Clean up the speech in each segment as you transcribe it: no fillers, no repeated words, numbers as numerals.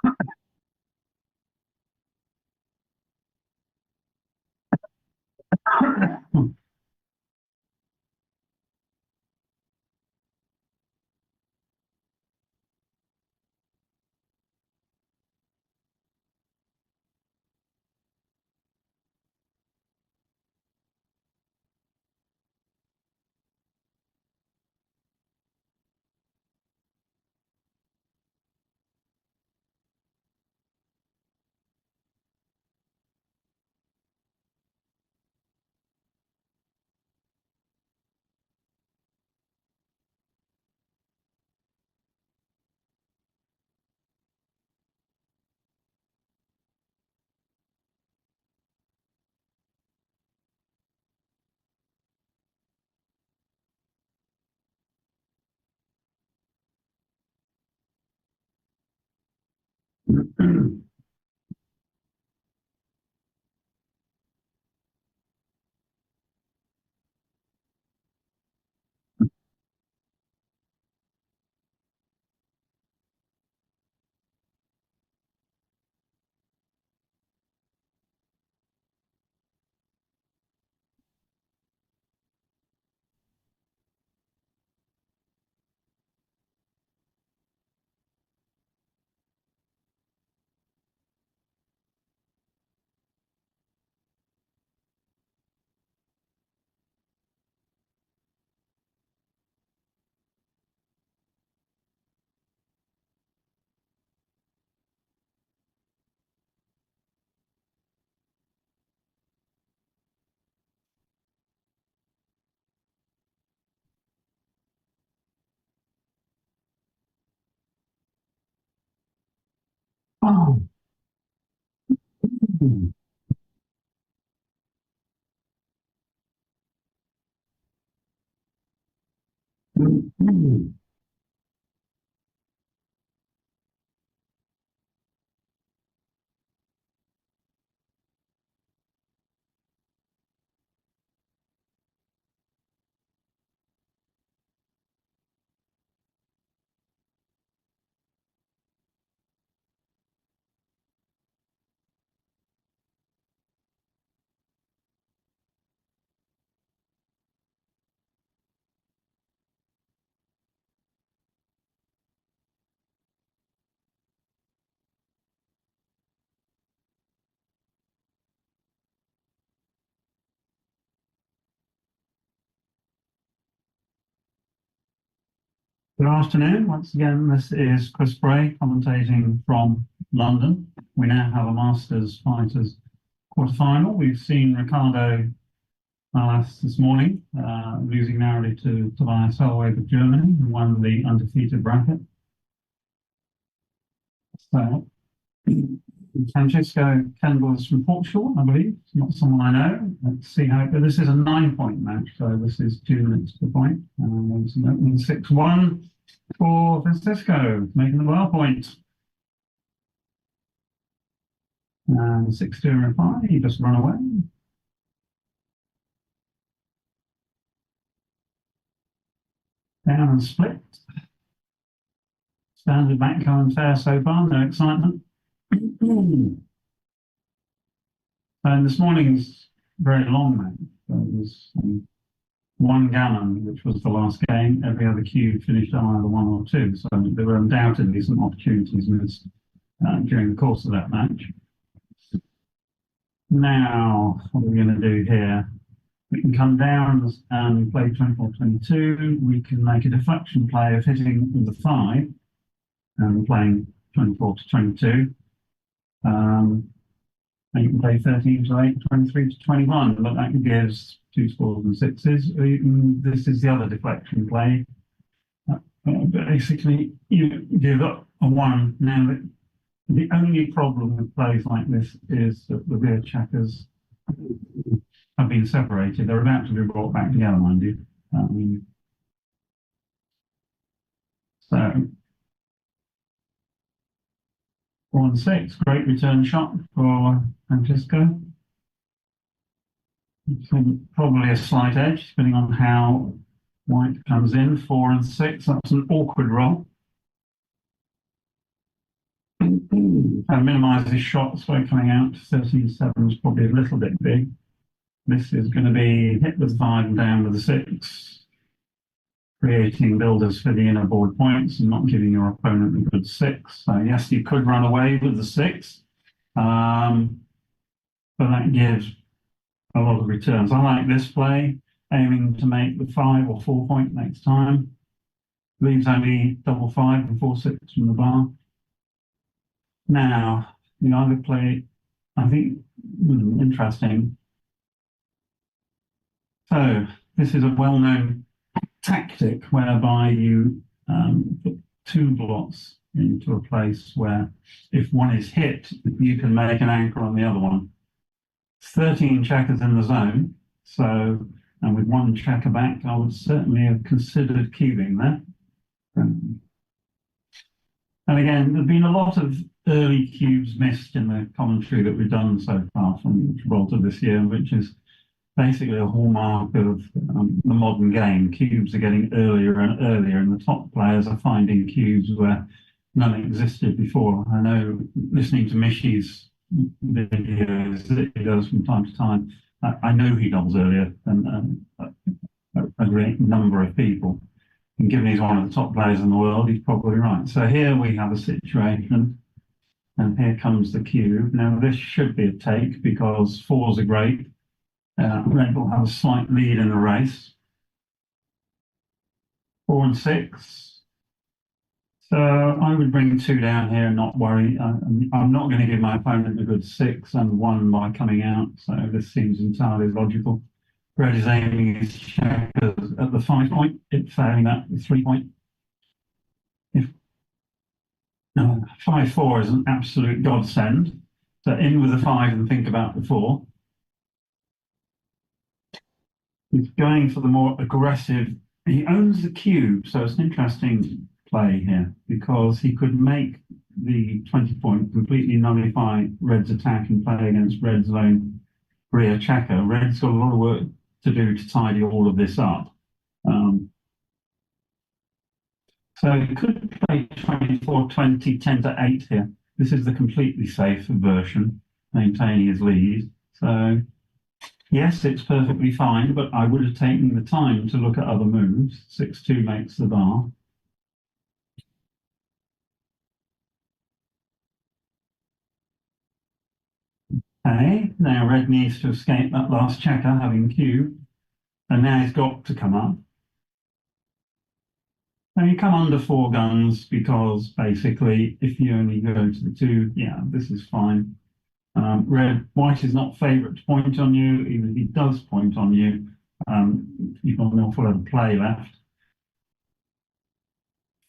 Oh. Good afternoon. Once again, this is Chris Bray commentating from London. We now have a Masters Fighters quarterfinal. We've seen Ricardo this morning, losing narrowly to Tobias Hellweg of Germany, who won the undefeated bracket. So, Francisco Kendall is from Portugal, I believe. It's not someone I know. Let's see how it goes. This is a 9-point match, so this is 2 minutes per point. There's an opening 6-1 for Francisco, making the well point. And 6-2 in reply, he just run away. Down and split. Standard backcomb and fair so far, no excitement. And this morning's very long match. There was one gammon, which was the last game. Every other cue finished on either 1 or 2. So there were undoubtedly some opportunities missed during the course of that match. Now, what are we going to do here? We can come down and play 24-22. We can make a deflection play of hitting the 5 and playing 24-22. And you can play 13-8, 23-21, but that gives 2 scores and 6s. This is the other deflection play. Basically, you give up a 1. Now, the only problem with plays like this is that the rear checkers have been separated. They're about to be brought back together, mind you. So 4 and 6, great return shot for Francisco. Probably a slight edge, depending on how white comes in. 4 and 6, that's an awkward roll. And minimize his shots by coming out. 13-7 is probably a little bit big. This is going to be hit with 5 and down with a 6, creating builders for the inner board points and not giving your opponent a good 6. So yes, you could run away with the 6, but that gives a lot of returns. I like this play, aiming to make the 5 or 4 point next time. Leaves only double 5 and 4-6 from the bar. Now, the other play, I think, interesting. So this is a well-known tactic whereby you put 2 blots into a place where if one is hit, you can make an anchor on the other one. 13 checkers in the zone, so, and with 1 checker back, I would certainly have considered cubing there. And again, there's been a lot of early cubes missed in the commentary that we've done so far from Gibraltar this year, which is basically a hallmark of the modern game. Cubes are getting earlier and earlier, and the top players are finding cubes where none existed before. I know, listening to Mishy's videos that he does from time to time, I know he doubles earlier than a great number of people. And given he's one of the top players in the world, he's probably right. So here we have a situation, and here comes the cube. Now this should be a take because 4s are great. Red will have a slight lead in the race. 4 and 6. So I would bring 2 down here and not worry. I'm not going to give my opponent a good 6 and 1 by coming out. So this seems entirely logical. Red is aiming his checkers at the 5 point, it's failing at the 3 point. If 5-4 is an absolute godsend. So in with the 5 and think about the 4. He's going for the more aggressive. He owns the cube, so it's an interesting play here because he could make the 20 point completely nullify Red's attack and play against Red's own rear checker. Red's got a lot of work to do to tidy all of this up. So he could play 24-20, 10-8 here. This is the completely safe version, maintaining his lead. So yes, it's perfectly fine, but I would have taken the time to look at other moves. 6-2 makes the bar. Okay, now Red needs to escape that last checker, having cube. And now he's got to come up. Now you come under 4 guns because basically if you only go to the 2, yeah, this is fine. White is not favourite to point on you. Even if he does point on you, you've got an awful lot of play left.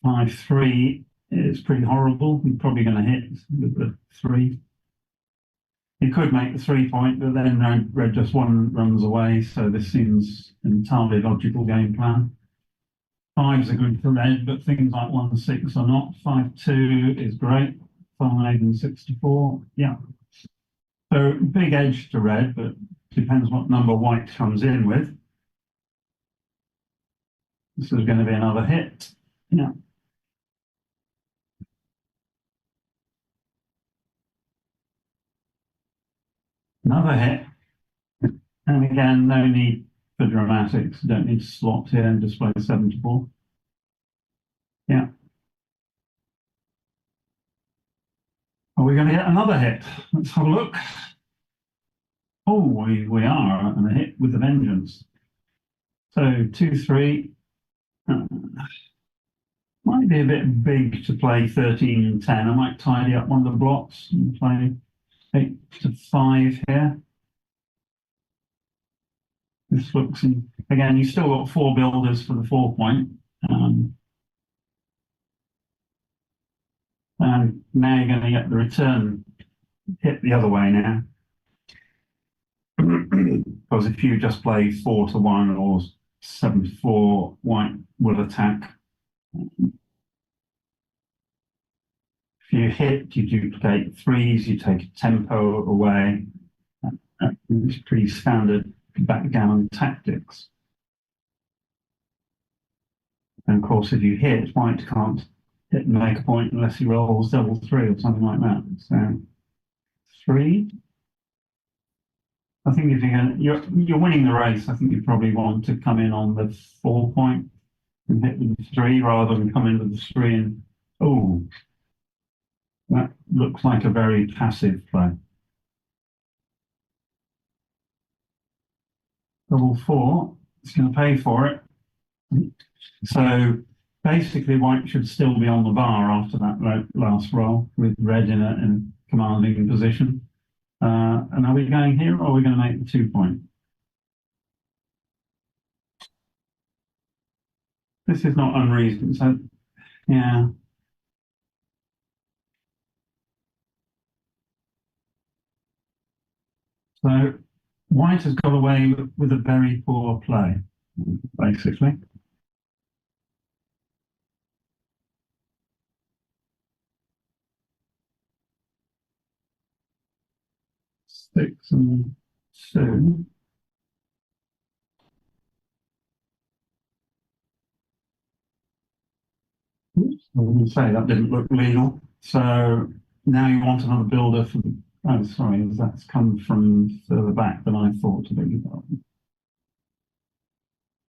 5-3 is pretty horrible. You're probably going to hit with the 3. You could make the 3 point, but then Red just runs away. So this seems an entirely logical game plan. 5s are good for Red, but things like 1-6 are not. 5-2 is great. 5 and 64, yeah. So big edge to Red, but depends what number White comes in with. This is going to be another hit. Yeah. Another hit. And again, no need for dramatics. Don't need to slot here and display 74. Yeah. Are we going to get another hit? Let's have a look. Oh, we are, and a hit with a vengeance. So 2-3. Might be a bit big to play 13-10. I might tidy up one of the blocks and play 8-5 here. This looks in, again, you've still got 4 builders for the 4 point. And now you're going to get the return hit the other way now. Because if you just play 4-1 or 7-4, White will attack. If you hit, you duplicate 3s, you take a tempo away. It's pretty standard backgammon tactics. And of course, if you hit, White can't didn't make a point unless he rolls double three or something like that. So three. I think if you're winning the race, I think you probably want to come in on the 4 point and hit with the three rather than come in with the three and oh, that looks like a very passive play. Double four, it's going to pay for it. So basically, white should still be on the bar after that last roll with red in a commanding position. And are we going here or are we going to make the 2 point? This is not unreasonable. So, yeah. So white has got away with a very poor play, basically. Six and two. Oops, I was going to say that didn't look legal. So now you want another builder for the. Oh, sorry, that's come from further back than I thought to be.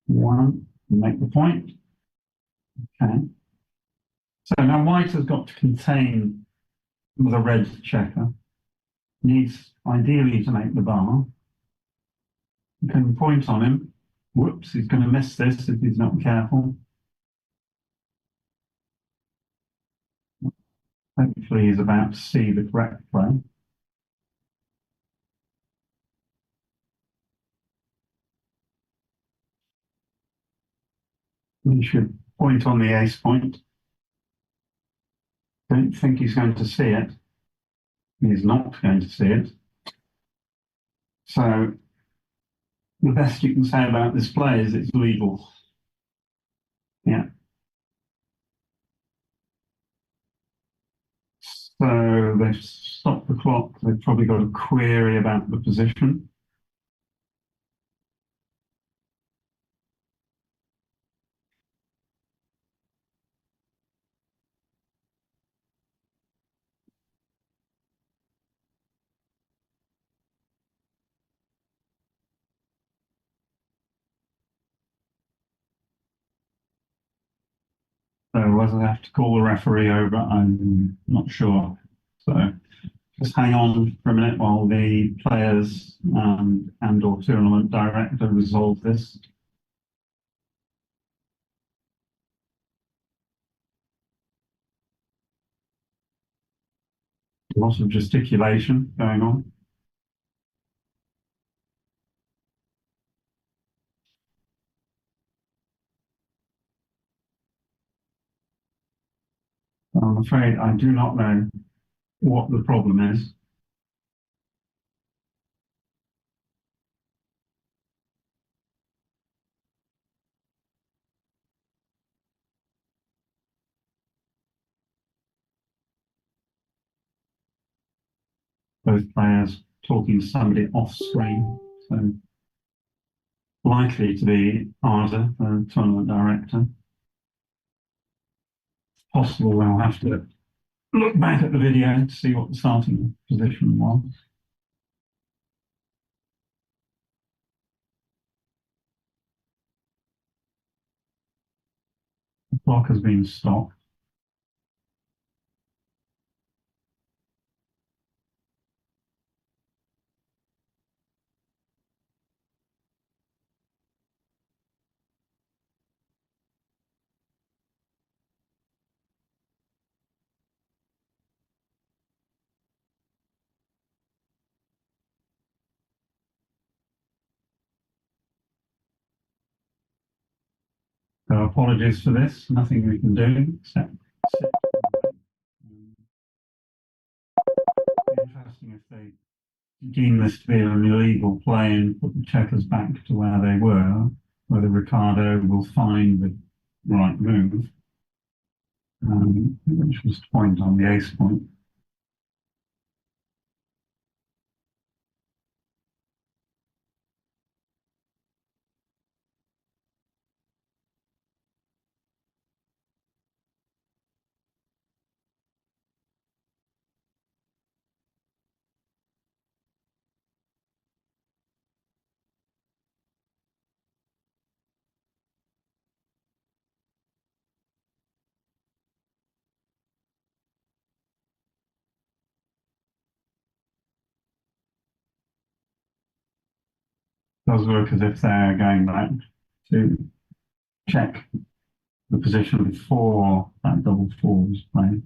One, make the point. Okay. So now white has got to contain the red checker. Needs ideally to make the bar. You can point on him. Whoops, he's going to miss this if he's not careful. Hopefully he's about to see the correct play. He should point on the ace point. Don't think he's going to see it. He's not going to see it. So the best you can say about this play is it's legal. Yeah. So they've stopped the clock. They've probably got a query about the position. So whether they have to call the referee over, I'm not sure. So just hang on for a minute while the players and/or tournament director resolve this. Lots of gesticulation going on. I'm afraid I do not know what the problem is. Both players talking to somebody off screen, so likely to be Arda, the tournament director. Possible we'll have to look back at the video to see what the starting position was. The clock has been stopped. So apologies for this. Nothing we can do except sit. Interesting if they deem this to be an illegal play and put the checkers back to where they were, whether Ricardo will find the right move, which was to point on the ace point. does look as if they're going back to check the position before that double four was played.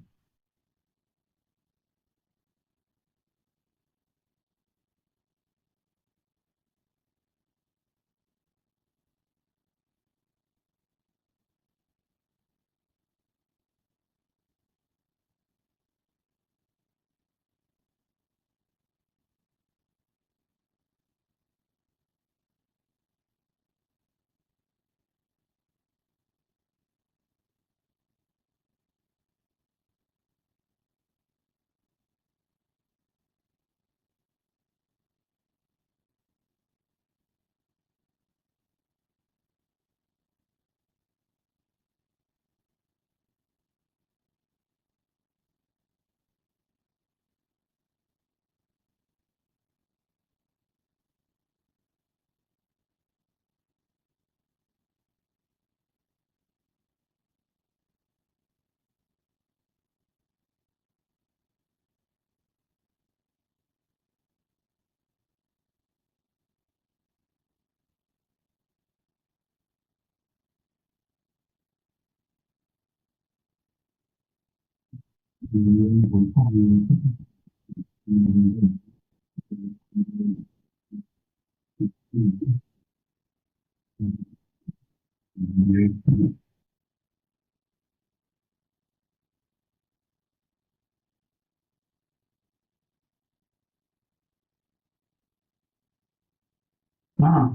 Ah,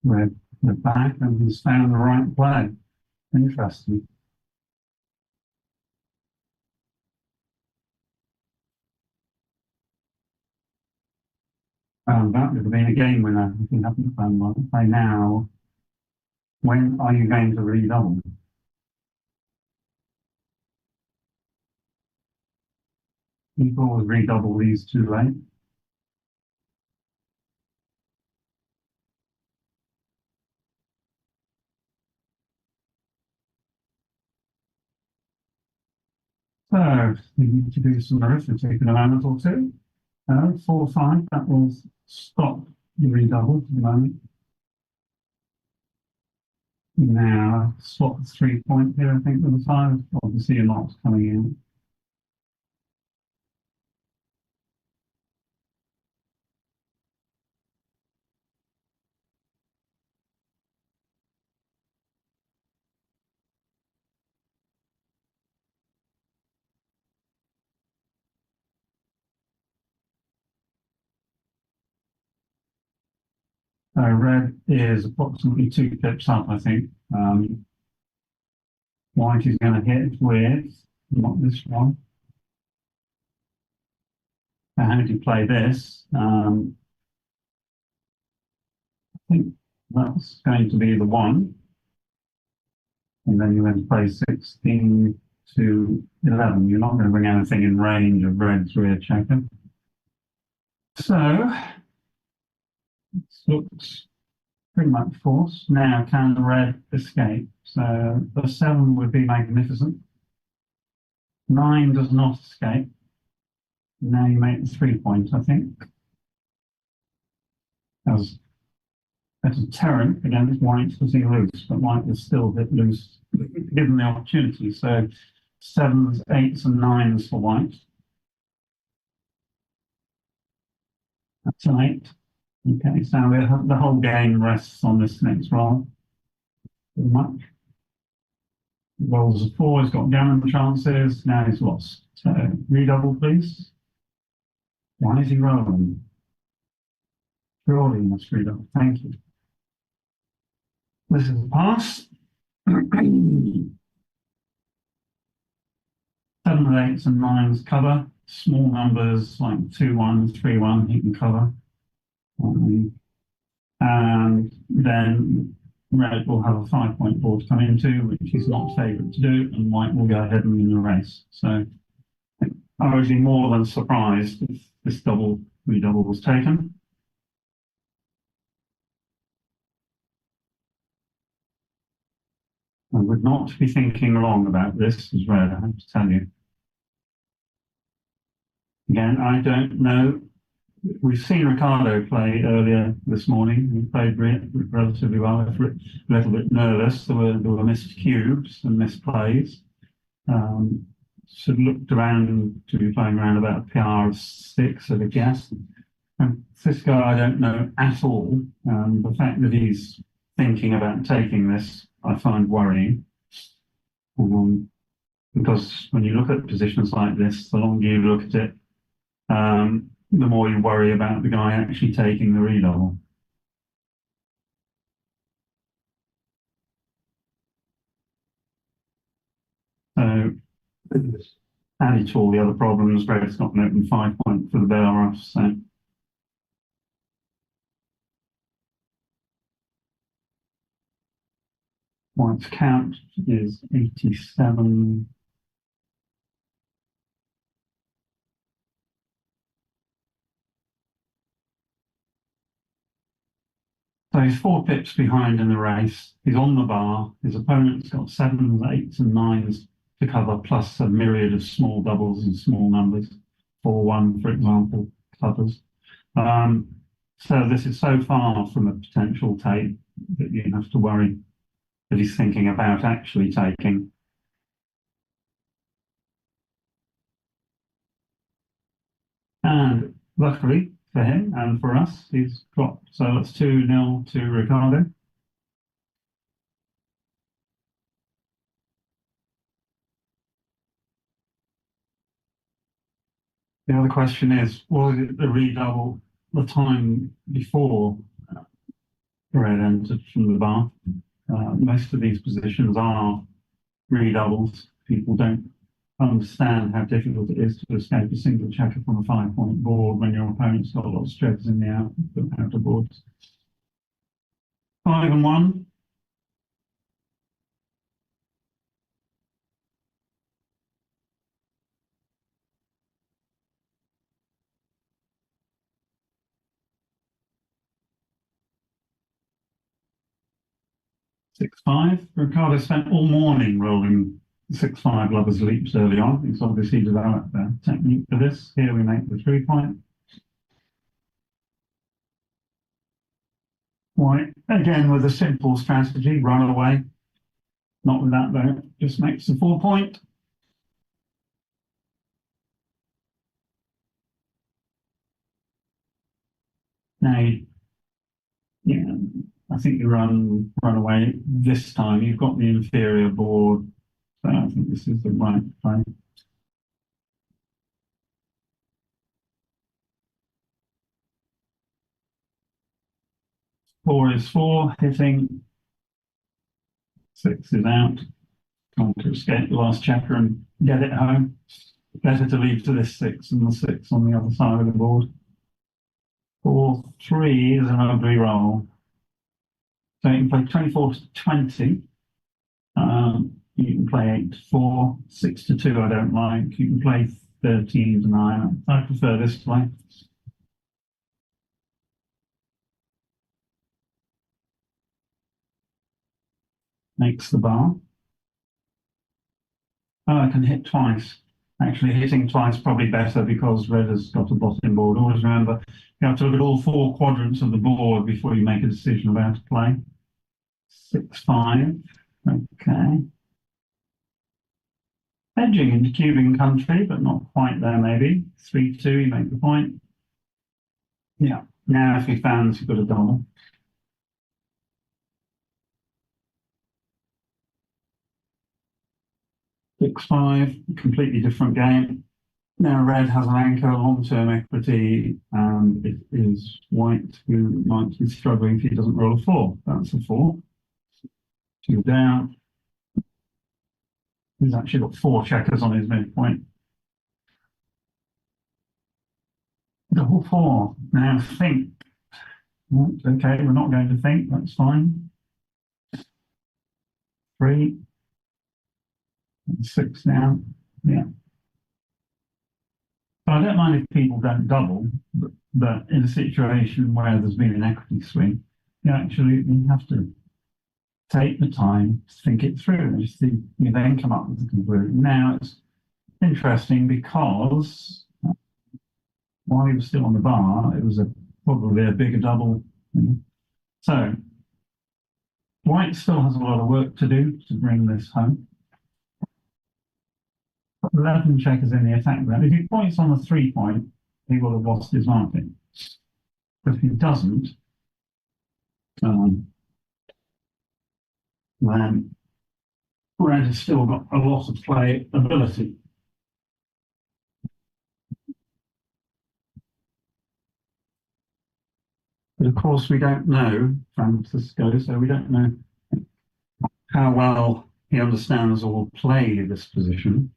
we're back and he's found the right play. Interesting. That would have been a game winner if you haven't found one. By now, when are you going to redouble? People will redouble these too late. So we need to do some arithmetic in a moment or two. 4, 5, that will stop the redouble for the moment. Now, swap the 3-point here, I think, with the 5. Obviously, you're not coming in. Red is approximately 2 pips up, I think. White is going to hit with, not this one. Now, how do you play this? I think that's going to be the 1. And then you're going to play 16 to 11. You're not going to bring anything in range of red's rear checker. So, this looks pretty much forced. Now, can the red escape? So, the 7 would be magnificent. 9 does not escape. Now you make the 3-point, I think. As a deterrent against white sitting loose, but white is still a bit loose given the opportunity. So 7s, 8s, and 9s for white. That's an 8. Okay, so the whole game rests on this next roll. Pretty much. Rolls a 4, he's got gammon chances, now he's lost. So redouble, please. Why is he rolling? Surely he must redouble. Thank you. This is a pass. 7 of 8s and 9s cover. Small numbers like 2-1, 3-1, he can cover. And then red will have a 5-point board to come into, which he's not favourite to do, and white will go ahead and win the race. So I would be more than surprised if this redouble was taken. I would not be thinking long about this as red, I have to tell you. Again, I don't know we've seen Ricardo play earlier this morning. He played relatively well. A little bit nervous. There were missed cubes and missed plays. Sort of looked around to be playing around about a PR of 6 at a guess. And this guy I don't know at all. The fact that he's thinking about taking this, I find worrying. Because when you look at positions like this, the longer you look at it, the more you worry about the guy actually taking the redouble. So, added to all the other problems, Red's got an open 5-point for the Belarus. So, White's count is 87. So he's 4 pips behind in the race. He's on the bar. His opponent's got 7s, 8s, and 9s to cover, plus a myriad of small doubles and small numbers. 4-1, for example, covers. So this is so far from a potential take that you have to worry that he's thinking about actually taking. And luckily for him and for us, he's dropped. So it's 2-0 to Ricardo. The other question is, was it the redouble the time before Red entered from the bar? Most of these positions are redoubles. People don't understand how difficult it is to escape a single checker from a 5-point board when your opponent's got a lot of strokes in the outer boards. 5 and 1. Six five. Ricardo spent all morning rolling 6-5 lovers leaps early on. He's obviously developed a technique for this. Here we make the 3-point. White, again with a simple strategy, run away. Not with that though, just makes the 4-point. Now, yeah, I think you run away this time. You've got the inferior board, so I think this is the right play. Four is 4, hitting. 6 is out. Trying to escape the last checker and get it home. Better to leave to this 6 and the 6 on the other side of the board. 4-3 is an ugly roll. So you can play 24 to 20. You can play 8-4, 6-2 I don't like. You can play 13 to 9. I prefer this play. Makes the bar. Oh, I can hit twice. Actually, hitting twice probably better because Red has got a bottom board. Always remember, you have to look at all 4 quadrants of the board before you make a decision about a play. 6-5. Okay. Edging into cubing country, but not quite there maybe. 3-2, you make the point. Yeah. Now if he fans, you've got a double. 6-5, completely different game. Now Red has an anchor, long-term equity, and it is White who might be struggling if he doesn't roll a 4. That's a 4. 2 down. He's actually got 4 checkers on his midpoint. Double 4. Now think. Okay, we're not going to think. That's fine. 3. 6 down. Yeah. So I don't mind if people don't double, but in a situation where there's been an equity swing, you absolutely have to take the time to think it through. You then come up with the conclusion. Now it's interesting because while he was still on the bar, it was probably a bigger double. So white still has a lot of work to do to bring this home. 11 checkers in the attack round. If he points on the 3 point, he will have lost his market. But if he doesn't, then red has still got a lot of play ability. But of course, we don't know Francisco, so we don't know how well he understands or will play this position.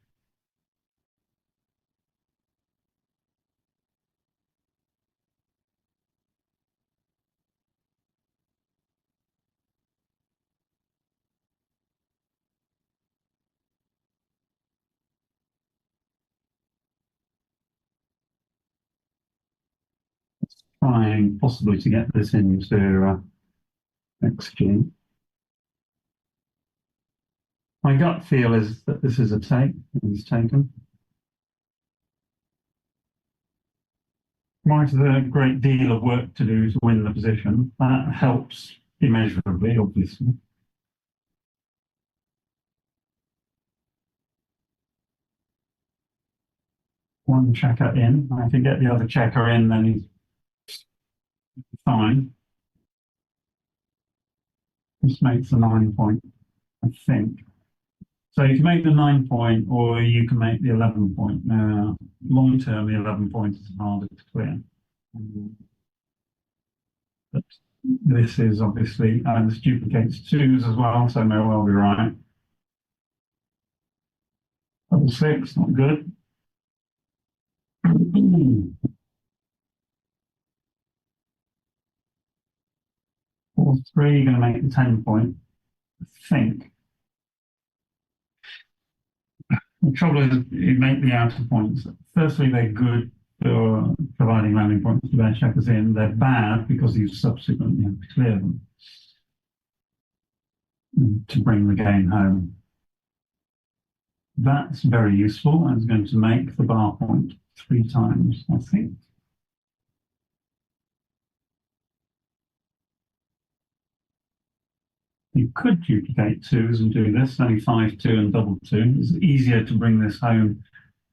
Trying possibly to get this into XG. My gut feel is that this is a take, he's taken. White has a great deal of work to do to win the position. That helps immeasurably, obviously. One checker in. If you get the other checker in, then he's fine. This makes a 9 point, I think. So you can make the 9 point, or you can make the 11 point. Now, long term, the 11 point is harder to clear. But this is obviously, and this duplicates twos as well, so may well be right. Double six, not good. 4-3, going to make the 10 point, I think. The trouble is, you make the outer points. Firstly, they're good for providing landing points to their checkers in. They're bad because you subsequently have to clear them to bring the game home. That's very useful and is going to make the bar point 3 times, I think. You could duplicate twos and do this, only 5-2 and double 2. It's easier to bring this home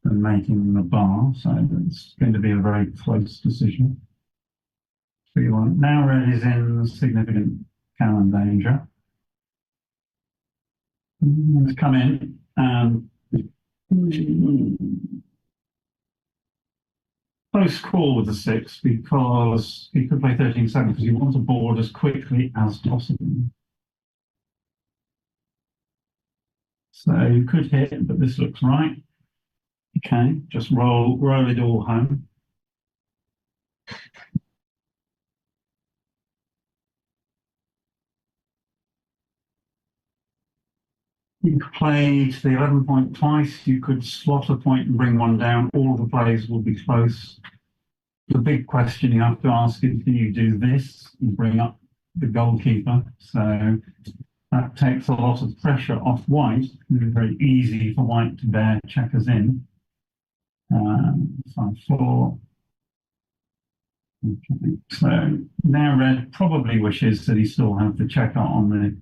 than making the bar, so it's going to be a very close decision. Now red is in significant cannon danger. Let's come in and close call with the 6 because he could play 13-7 because you want to board as quickly as possible. So you could hit, but this looks right. Okay, just roll it all home. You could play to the 11 point twice. You could slot a point and bring one down. All the plays will be close. The big question you have to ask is, do you do this and bring up the goalkeeper? So that takes a lot of pressure off white. It's very easy for white to bear checkers in. 5-4. Okay. So now red probably wishes that he still has the checker on the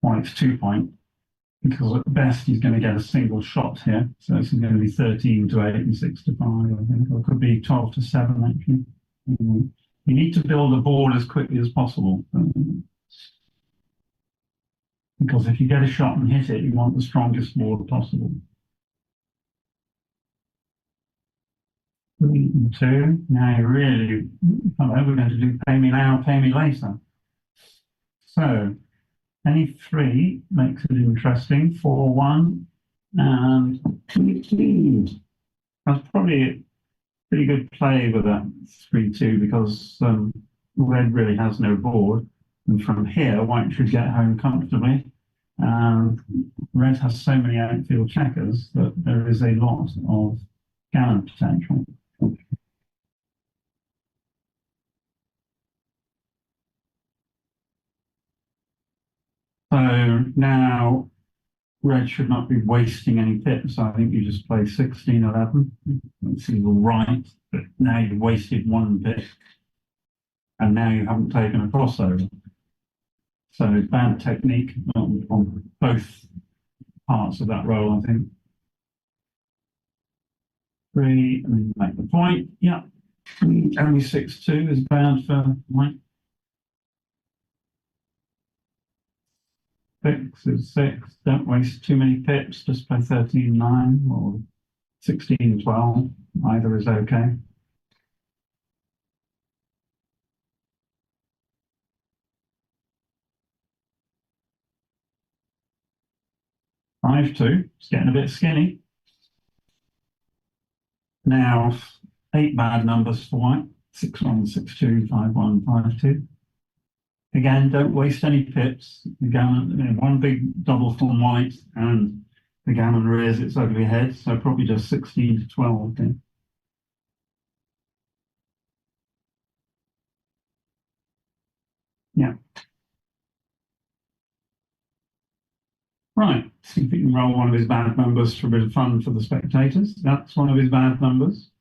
white's 2 point, because at best he's going to get a single shot here. So it's going to be 13-8 and 6-5, I think, or it could be 12-7 actually. You need to build a board as quickly as possible. Because if you get a shot and hit it, you want the strongest board possible. 3 and 2. Now you really, hello, we're going to do pay me now, pay me later. So any 3 makes it interesting. 4-1 and 2. That's probably a pretty good play with that 3-2 because red really has no board. And from here, white should get home comfortably. Red has so many outfield checkers that there is a lot of cannon potential. So now red should not be wasting any pips. I think you just play 16-11. It's either right, but now you've wasted one pip, and now you haven't taken a crossover. So bad technique on both parts of that roll, I think. 3, and then make the point. Yeah. Only 6-2 is bad for white. 6 is 6. Don't waste too many pips. Just play 13-9 or 16-12. Either is okay. 5-2. It's getting a bit skinny. Now 8 bad numbers for white. 6-1, 6-2, 5-1, 5-2. Again, don't waste any pips. The gammon, one big double from white, and the gammon rears its ugly head, so probably just 16-12 then. Yeah. Right, see if we can roll one of his bad numbers for a bit of fun for the spectators. That's one of his bad numbers.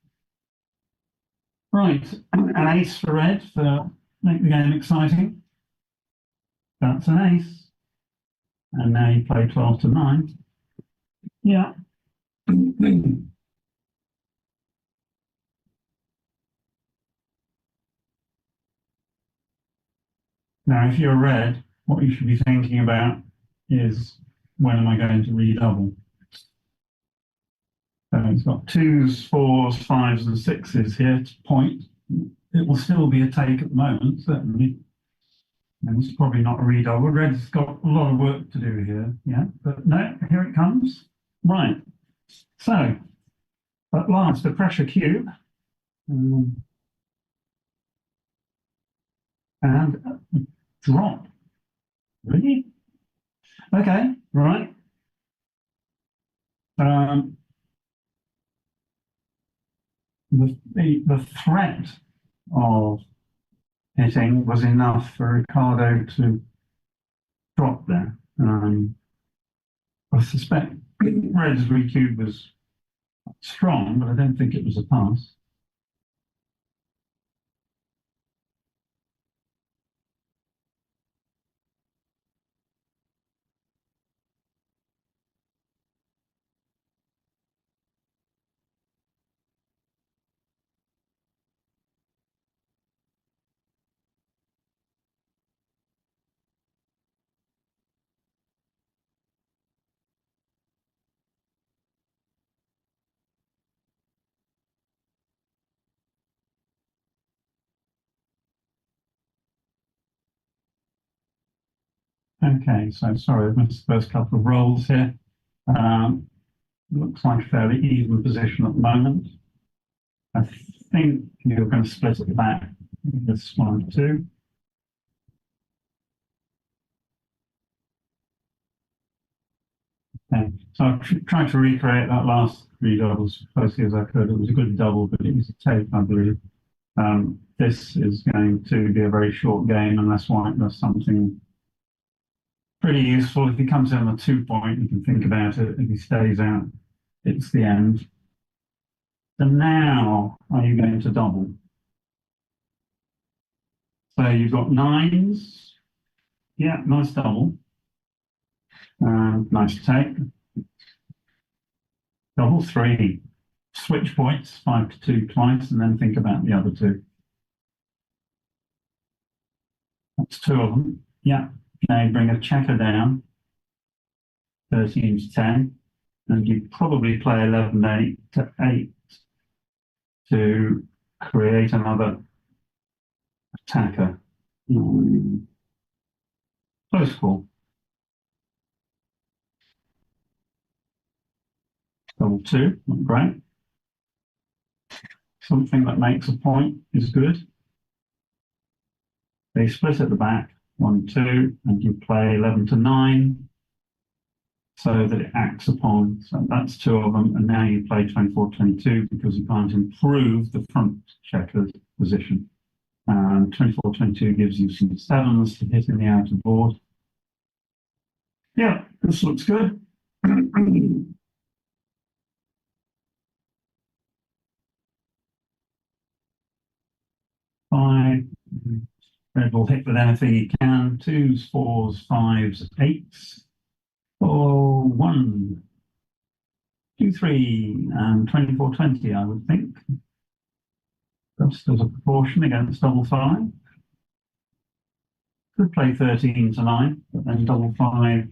Right, an ace for red to make the game exciting. That's an ace. And now you play 12-9. Yeah. Now, if you're red, what you should be thinking about is, when am I going to redouble? So it's got 2s, 4s, 5s, and 6s here to point. It will still be a take at the moment, certainly. And it's probably not a redouble. Red's got a lot of work to do here, yeah. But no, here it comes. Right. So, at last, a pressure cube. And a drop. Really? Okay, right. The threat of hitting was enough for Ricardo to drop there. I suspect Red's recube was strong, but I don't think it was a pass. Okay, so sorry, I missed the first couple of rolls here. Looks like a fairly even position at the moment. I think you're going to split it back. This 1, 2. Okay, so I've tried to recreate that last 3 doubles as closely as I could. It was a good double, but it was a take, I believe. This is going to be a very short game unless white does something pretty useful. If he comes in on a 2-point, you can think about it. If he stays out, it's the end. So now, are you going to double? So you've got 9s. Yeah, nice double. Nice take. Double 3. Switch points, 5-2 twice, and then think about the other 2. That's 2 of them. Yeah. Now you bring a checker down, 13-10, and you probably play 11-8 to 8 to create another attacker. Close call. Double 2, not great. Something that makes a point is good. They split at the back, 1, 2, and you play 11-9 so that it acts upon. So that's 2 of them, and now you play 24-22 because you can't improve the front checker's position. 24-22 gives you some 7s to hit in the outer board. Yeah, this looks good. Five. Red will hit with anything he can. Twos, fours, fives, eights. 4, 1, 2, 3, and 24-20, I would think. Just as a proportion against double five. Could play 13 to 9, but then double five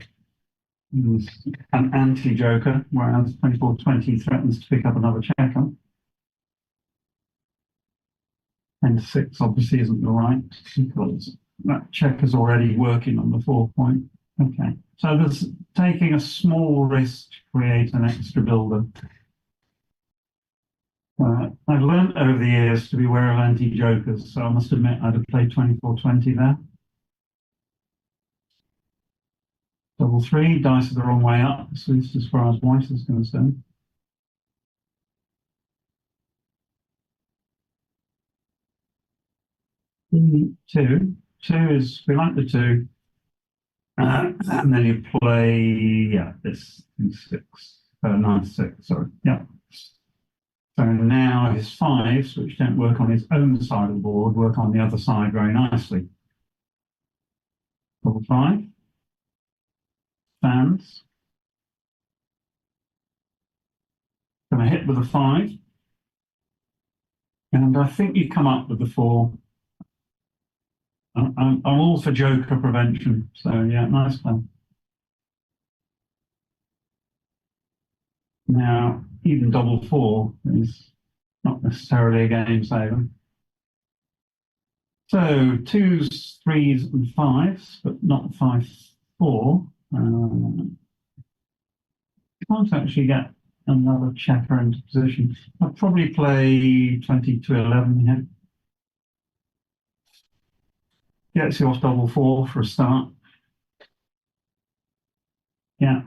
is an anti-joker, whereas 24-20 threatens to pick up another checker. 10 to 6 obviously isn't the right, because that checker's already working on the 4 point. Okay, so there's taking a small risk to create an extra builder. I've learned over the years to be aware of anti-jokers, so I must admit I'd have played 24-20 there. Double three, dice are the wrong way up, at least as far as white is concerned. Two is, we like the two. And then you play, yeah, this 6, 9 to 6, sorry, yeah. So now his fives, which don't work on his own side of the board, work on the other side very nicely. Double five. Fans. Going to hit with a 5. And I think you come up with the 4. I'm all for joker prevention, so yeah, nice plan. Now, even double 4 is not necessarily a game saver. So 2s, 3s, and 5s, but not 5, 4. Can't actually get another checker into position. I'll probably play 20 to 11 here. Gets you off double 4 for a start. Yeah,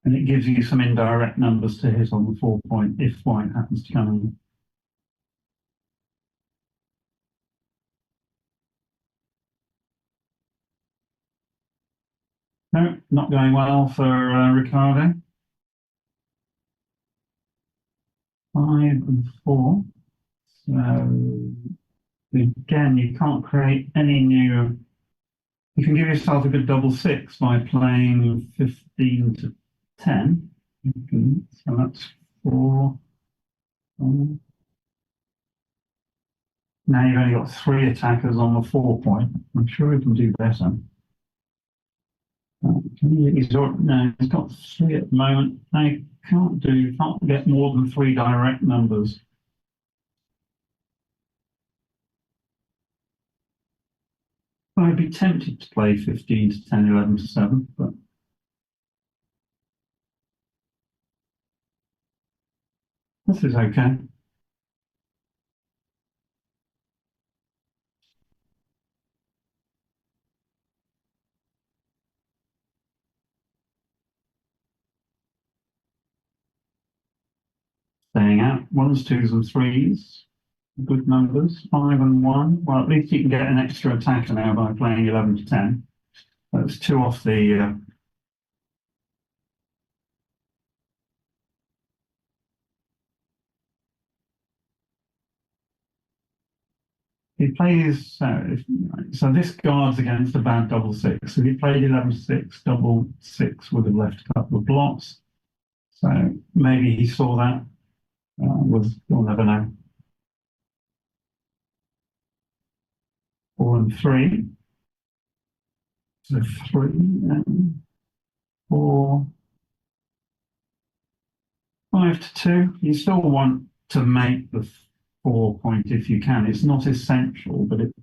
and it gives you some indirect numbers to hit on the 4 point if white happens to come in. No, not going well for Ricardo. 5 and 4. So again, you can't create any new. You can give yourself a good double 6 by playing 15 to 10. So that's 4. Now you've only got 3 attackers on the 4 point. I'm sure he can do better. He's got 3 at the moment. They can't get more than 3 direct numbers. I'd be tempted to play 15 to 10, 11 to 7, but this is okay. Staying out. 1s, 2s, and 3s. Good numbers. 5 and 1. Well, at least you can get an extra attacker now by playing 11 to 10. That's 2 off the. He plays. So this guards against a bad double 6. So if he played 11 to 6, double 6 would have left a couple of blocks. So maybe he saw that. We'll never know. 4 and 3. So 3 and 4. 5 to 2. You still want to make the 4 point if you can. It's not essential, but it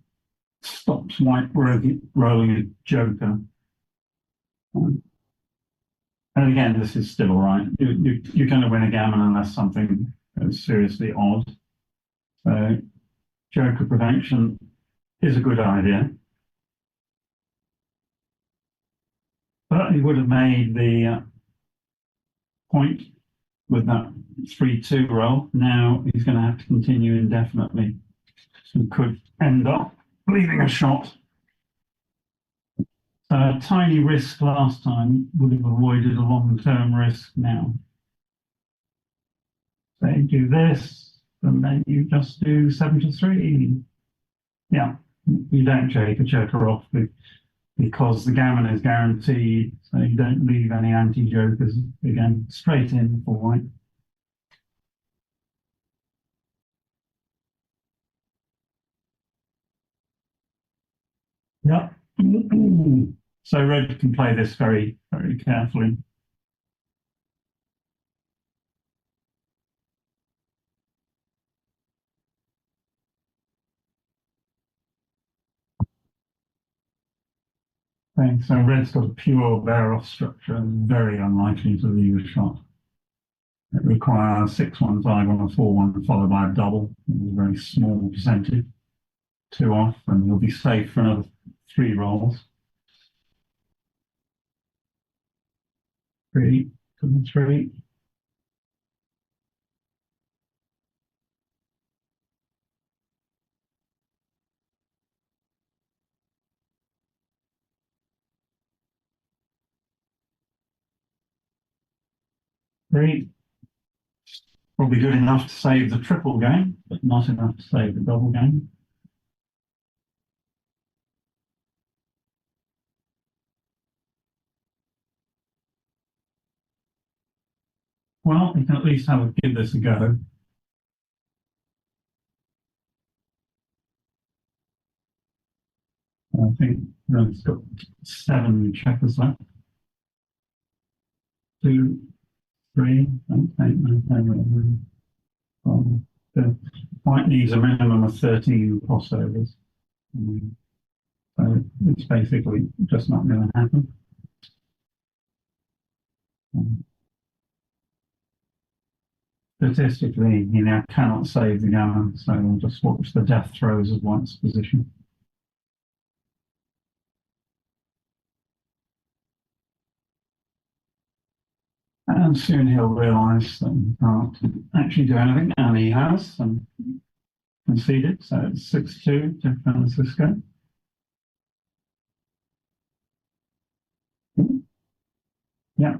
stops white rolling a joker. And again, this is still all right. You're going to win a gammon unless something is seriously odd. So joker prevention is a good idea. But he would have made the point with that 3-2 roll. Now he's going to have to continue indefinitely. So could end up leaving a shot. So a tiny risk last time would have avoided a long-term risk now. So you do this, and then you just do 7 to 3. Yeah, you don't take a checker off because the gammon is guaranteed, so you don't leave any anti-jokers. Again, straight in for white. Yep. So red can play this very, very carefully. Okay, so red's got a pure bear-off structure and very unlikely to leave a shot. It requires 6-1-5 on a 4-1 followed by a double, a very small percentage. 2 off, and you'll be safe for another 3 rolls. 3, 3. Three. Probably good enough to save the triple game, but not enough to save the double game. Well, you can at least give this a go. I think it's got 7 checkers left. 2, 3. Okay, okay. The white needs a minimum of 13 crossovers. So it's basically just not going to happen. Statistically, he now cannot save the gammon, so we'll just watch the death throws of white's position. And soon he'll realise that he can't actually do anything, and he has, and conceded, so it's 6-2 to Francisco. Yeah.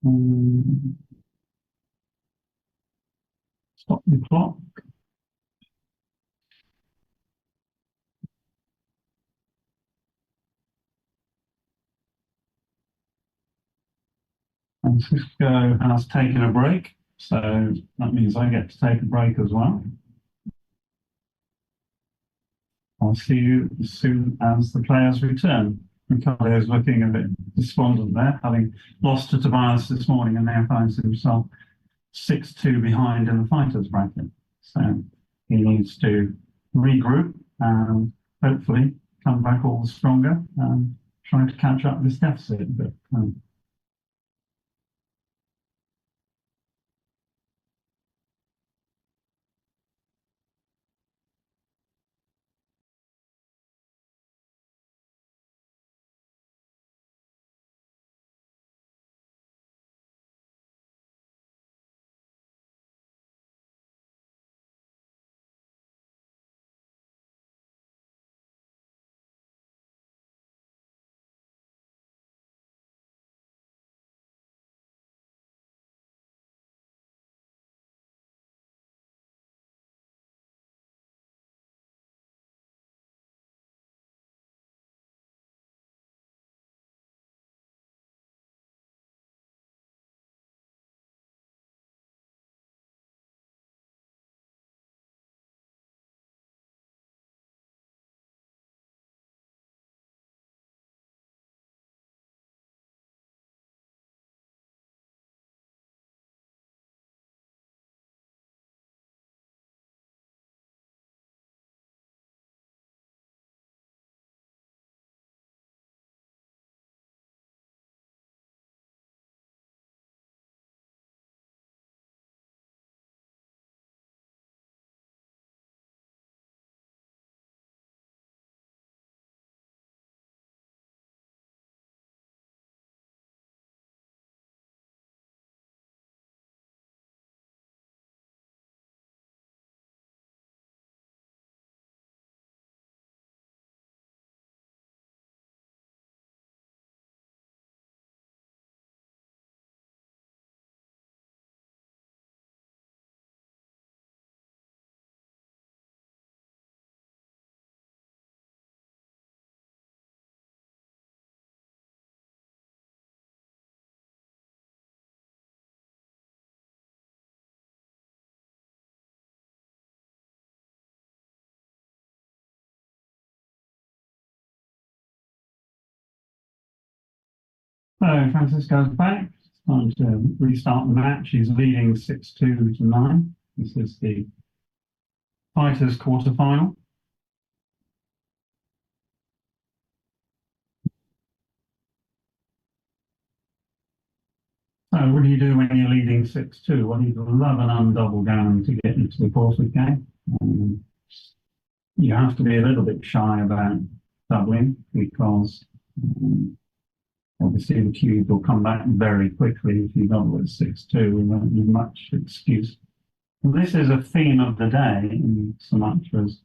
Um, stop the clock. Francisco has taken a break, so that means I get to take a break as well. I'll see you as soon as the players return. Ricardo is looking a bit despondent there, having lost to Tobias this morning and now finds himself 6-2 behind in the fighters bracket. So he needs to regroup and hopefully come back all the stronger and try to catch up this deficit. But So Francisco's back. It's time to restart the match. He's leading 6-2 to 9. This is the fighters quarterfinal. So what do you do when you're leading 6-2? Well, you'd love an undouble gammon to get into the quarter game. You have to be a little bit shy about doubling because um, obviously the cube will come back very quickly if you double at 6-2. We won't need much excuse. This is a theme of the day in so much as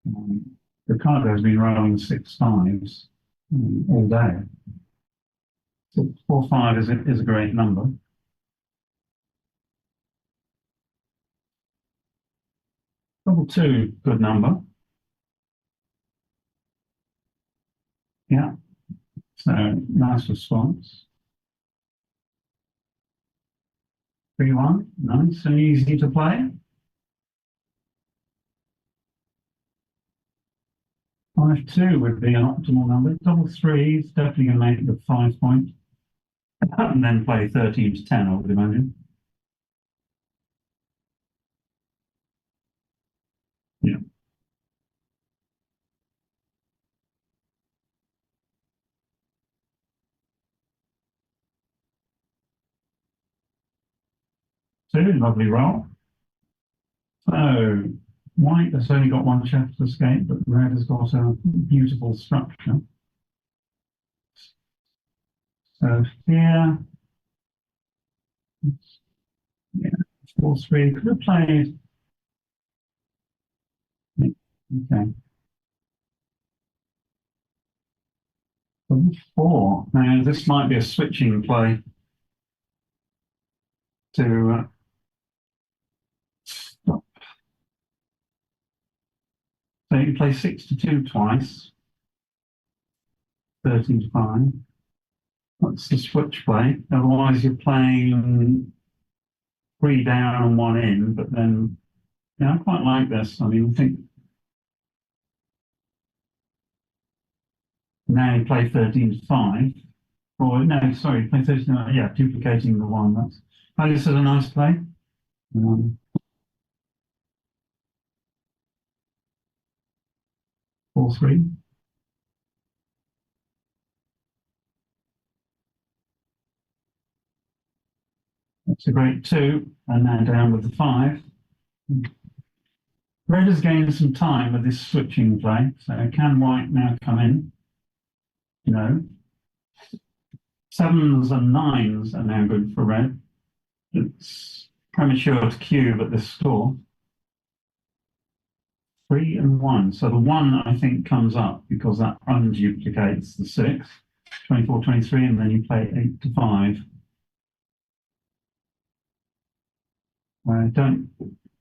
um, Ricardo has been rolling 6 5s all day. So 4-5 is a great number. Double 2, good number. Yeah, so nice response. 3-1, nice and easy to play. 5-2 would be an optimal number. Double 3 is definitely going to make the 5 point. And then play 13 to 10, I would imagine. Yeah. So lovely roll. So white has only got one chef to escape, but red has got a beautiful structure. So here, yeah, 4-3 could have played. Okay. 4. Now this might be a switching play to stop. So you play 6-2 twice, 13 to 5. That's the switch play. Otherwise, you're playing 3 down and 1 in, but then, yeah, I quite like this. I mean, I think now you play 13 to 5. Or, no, sorry, play 13 to 5. Yeah, duplicating the 1. This is a nice play. 4-3. That's a great 2. And now down with the 5. Red has gained some time with this switching play. So can white now come in? No. 7s and 9s are now good for red. It's premature to cube at this score. 3 and 1. So the 1, I think, comes up because that unduplicates the 6. 24, 23, and then you play 8 to 5. Don't,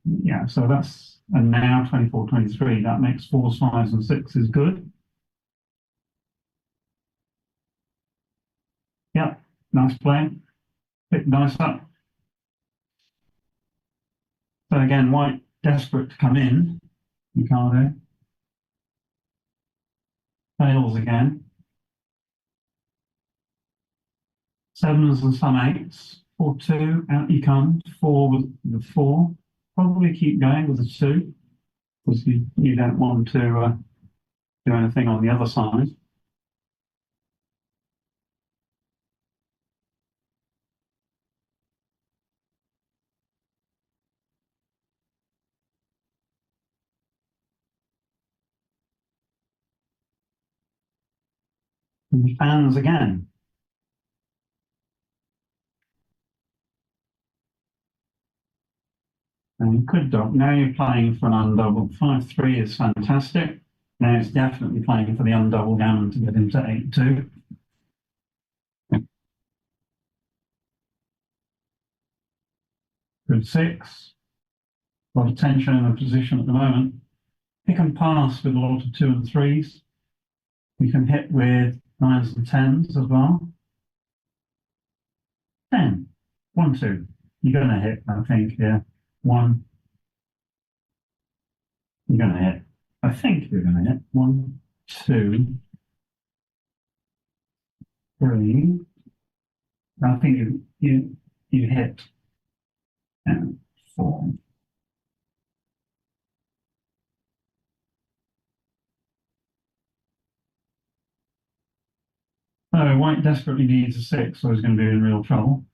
yeah, so that's, and now 24, 23, that makes 4s, 5s, and 6s good. Yeah, nice play. Pick nice up. So again, white desperate to come in. Ricardo fails again. 7s and some 8s. 4-2, out you come. 4 with the 4. Probably keep going with the 2 because you don't want to do anything on the other side. And he fans again. And you could dog. Now you're playing for an undoubled. 5-3 is fantastic. Now it's definitely playing for the undoubled gammon to get into 8-2. Good 6. A lot of tension in the position at the moment. Pick and pass with a lot of 2 and 3s. You can hit with 9s and 10s as well. 10. 1, 2. You're going to hit, I think, yeah. 1. You're going to hit. I think you're going to hit. 1, 2, 3. I think you hit 4. So white desperately needs a 6, so he's going to be in real trouble.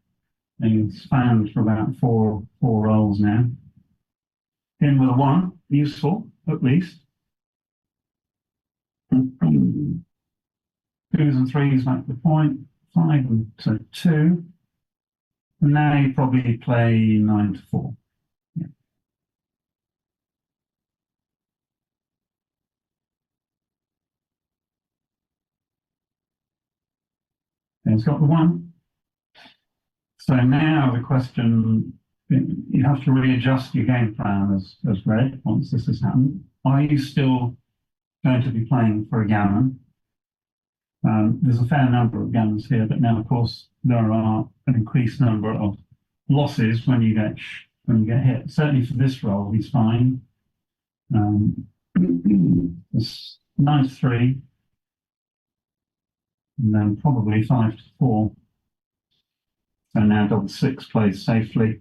And he's found for about four rolls now. In with a 1, useful, at least. 2s and 3s make the point. 5 and 2. And now you probably play 9 to 4. Yeah. And he's got the 1. So now the question, you have to readjust your game plan as red once this has happened. Are you still going to be playing for a gammon? There's a fair number of gammons here, but now, of course, there are an increased number of losses when you get hit. Certainly for this roll, he's fine. It's 9 to 3, and then probably 5 to 4. So now double 6 plays safely,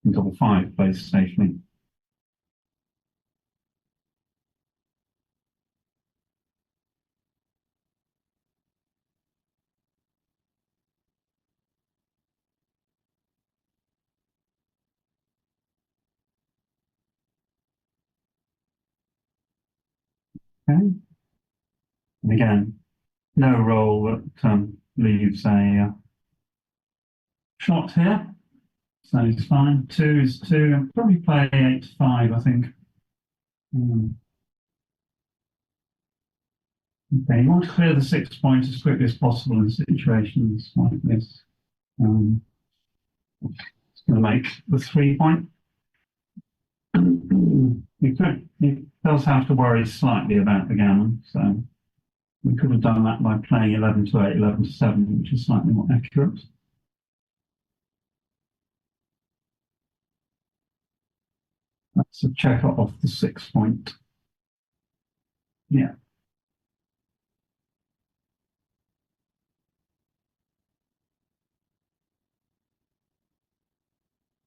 and double 5 plays safely. Okay. And again, no roll that leaves a shot here, so it's fine. 2 is 2, and probably play 8 to 5, I think. Okay, you want to clear the 6 points as quickly as possible in situations like this. It's going to make the 3 point. It does have to worry slightly about the gammon, so we could have done that by playing 11 to 8, 11 to 7, which is slightly more accurate. That's a checker off the 6 point. Yeah.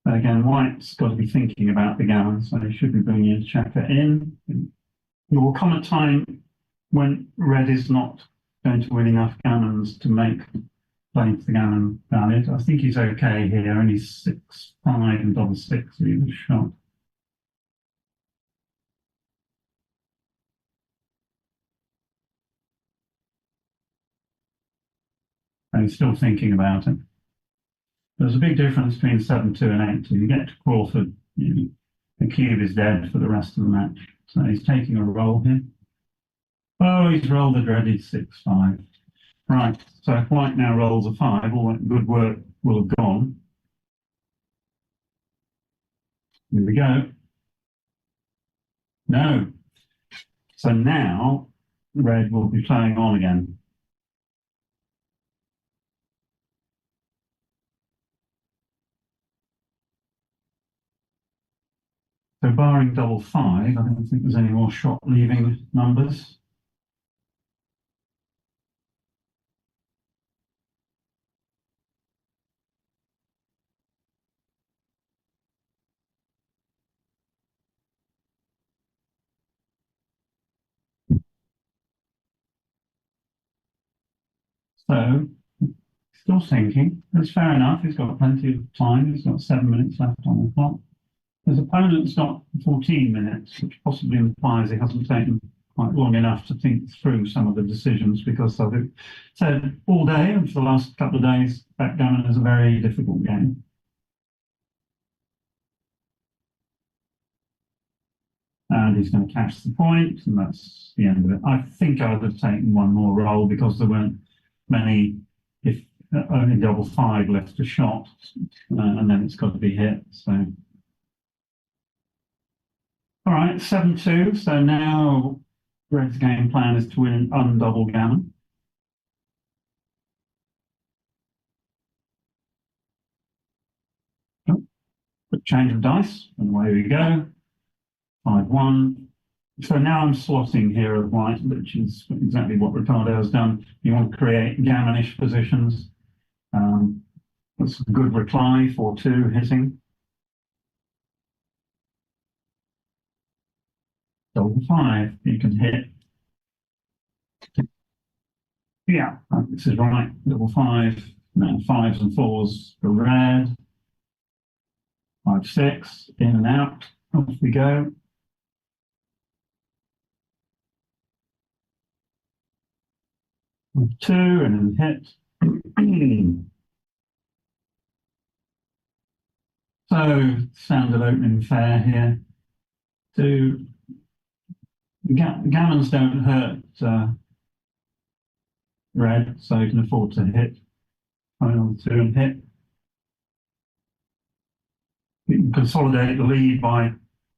Again, white's got to be thinking about the gammon, so he should be bringing a checker in. There will come a time when red is not going to win enough gammons to make playing for the gammon valid. I think he's okay here, only 6, 5 and double 6 are even shot. And he's still thinking about it. There's a big difference between 7-2 and 8-2. You get to Crawford, the cube is dead for the rest of the match. So he's taking a roll here. Oh, he's rolled the dreaded 6-5. Right, so if white now rolls a 5, all that good work will have gone. Here we go. No. So now red will be playing on again. So barring double 5, I don't think there's any more shot leaving numbers. So still thinking. That's fair enough. He's got plenty of time. He's got 7 minutes left on the clock. His opponent's got 14 minutes, which possibly implies he hasn't taken quite long enough to think through some of the decisions, because I've said all day and for the last couple of days, backgammon is a very difficult game. And he's going to catch the point, and that's the end of it. I think I would have taken one more roll because there weren't many, if only double 5 left a shot, and then it's got to be hit. So, all right, 7-2. So now red's game plan is to win an undouble gammon. Oh, quick change of dice, and away we go. 5-1. So now I'm slotting here of white, which is exactly what Ricardo has done. You want to create gammonish positions. That's a good reply for 2 hitting. Double 5, you can hit. Yeah, this is right. Double 5, now 5s and 4s for red. 5, 6, in and out. Off we go. Two and then hit. So standard opening fair here. Gammons don't hurt red, so you can afford to hit. Final 2 and hit. You can consolidate the lead by,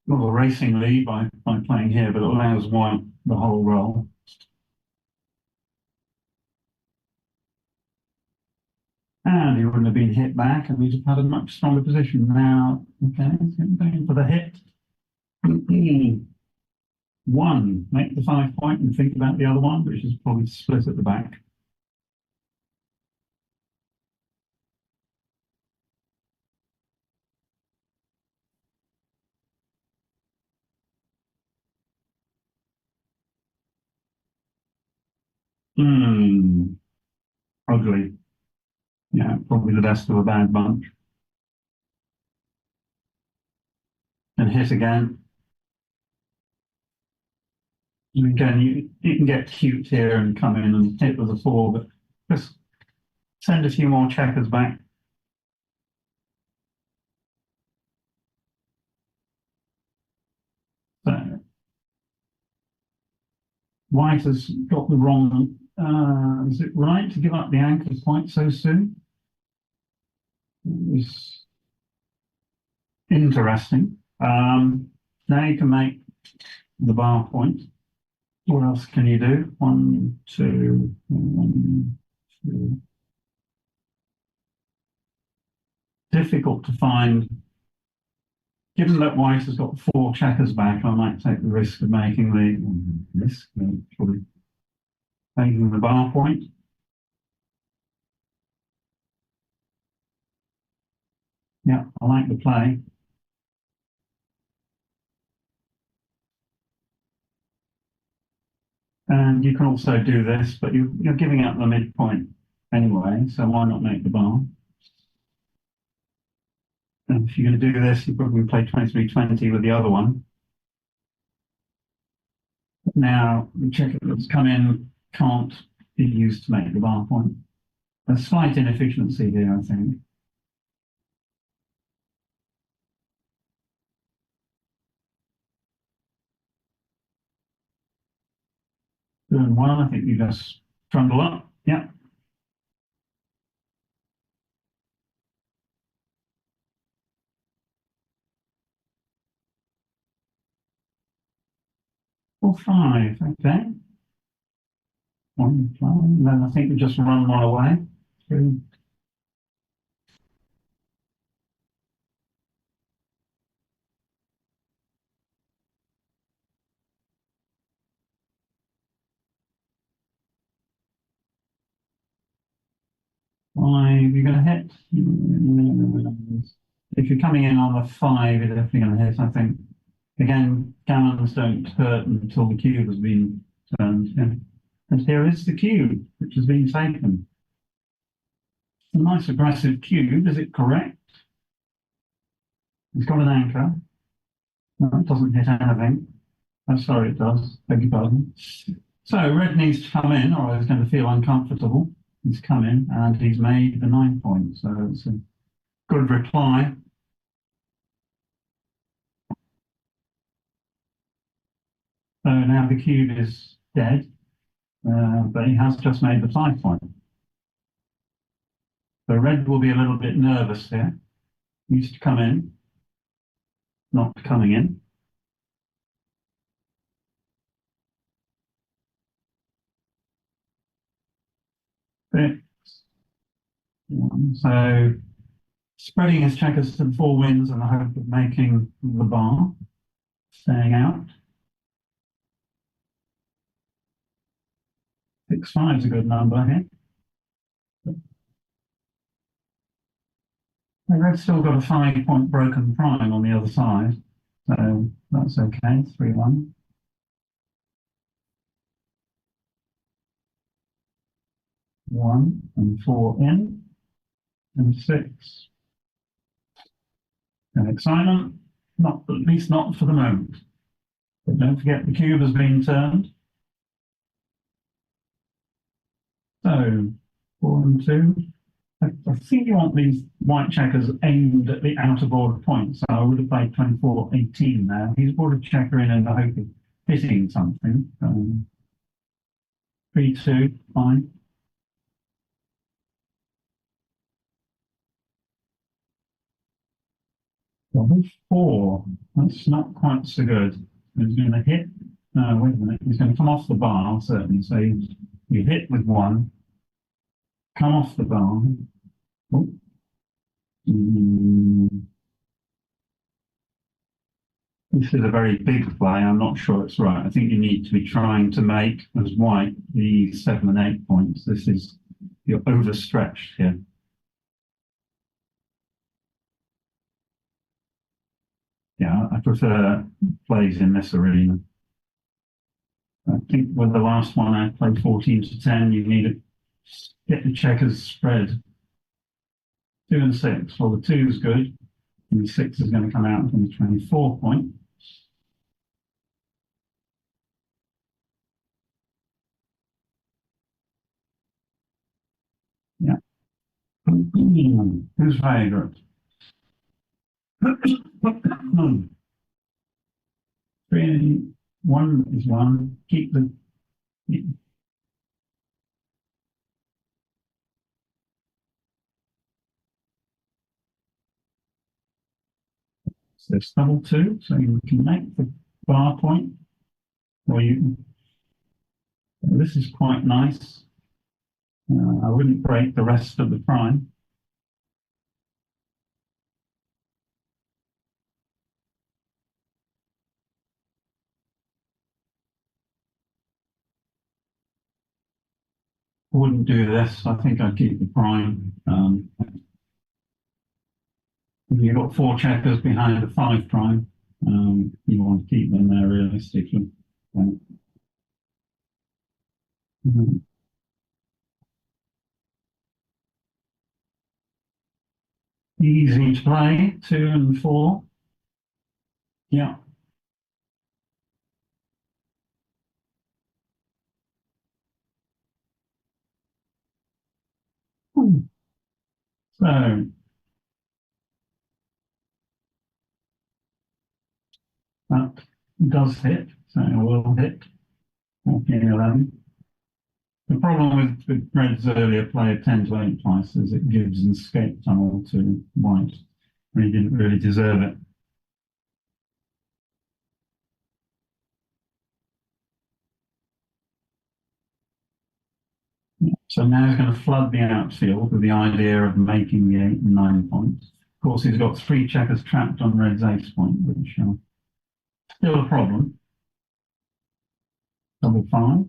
well, the racing lead by playing here, but it allows white the whole roll. And he wouldn't have been hit back, and we'd have had a much stronger position. Now, okay, going for the hit. 1, make the 5 point and think about the other one, which is probably split at the back. Ugly. Yeah, probably the best of a bad bunch. And hit again. And again, you can get cute here and come in and hit with a 4, but just send a few more checkers back. So, white has got the wrong, is it right to give up the anchors quite so soon? It's interesting. Now you can make the bar point. What else can you do? 1, 2, 1, 2. Difficult to find. Given that white has got 4 checkers back, I might take the risk of making probably making the bar point. Yeah, I like the play. And you can also do this, but you're giving up the midpoint anyway, so why not make the bar? And if you're going to do this, you probably play 23-20 with the other one. Now, the checker that's come in can't be used to make the bar point. A slight inefficiency here, I think. Doing well, I think you just trundle up. Yeah. Or 5, okay. 1, 5, and then I think we just run 1 away. 3. You're going to hit. If you're coming in on the 5, you're definitely going to hit, I think. Again, gammons don't hurt until the cube has been turned. Yeah. And here is the cube, which has been taken. A nice aggressive cube, is it correct? It's got an anchor. No, it doesn't hit anything. Oh, sorry, it does. Beg your pardon. So red needs to come in, or he's going to feel uncomfortable. He's come in, and he's made the 9 points. So it's a good reply. So now the cube is dead, but he has just made the 5 point. So red will be a little bit nervous here. He needs to come in, not coming in. So spreading his checkers to the 4 wins in the hope of making the bar, staying out. 6, 5 is a good number here. Red's still got a 5-point broken prime on the other side, so that's okay. 3-1. 1 and 4 in, and 6. And excitement, not at least not for the moment. But don't forget the cube has been turned. So 4 and 2. I think you want these white checkers aimed at the outer board point. So I would have played 24-18 there. He's brought a checker in in the hope of hitting something. 3-2, fine. Double 4. That's not quite so good. He's going to hit. No, wait a minute. He's going to come off the bar, certainly. So you hit with 1, come off the bar. Oh. This is a very big play. I'm not sure it's right. I think you need to be trying to make as white the 7 and 8 points. This is, you're overstretched here. Yeah, I prefer plays in this arena. I think with the last one I played 14-10, you need to get the checkers spread. 2 and 6. Well, the 2 is good. And the 6 is going to come out from the 24 point. Yeah. Who's favourite? 3, 1 is 1. Keep the. So it's double 2, so you can make the bar point. Or you. This is quite nice. I wouldn't break the rest of the prime. I wouldn't do this. I think I'd keep the prime. You've got 4 checkers behind a 5 prime. You want to keep them there realistically. Easy to play, 2 and 4. Yeah. So that does hit, so it will hit 14-11. The problem with Red's earlier play of 10-8 twice is it gives an escape tunnel to White, and he didn't really deserve it. So now he's going to flood the outfield with the idea of making the 8 and 9 points. Of course, he's got 3 checkers trapped on Red's ace point, which still a problem. Double 5.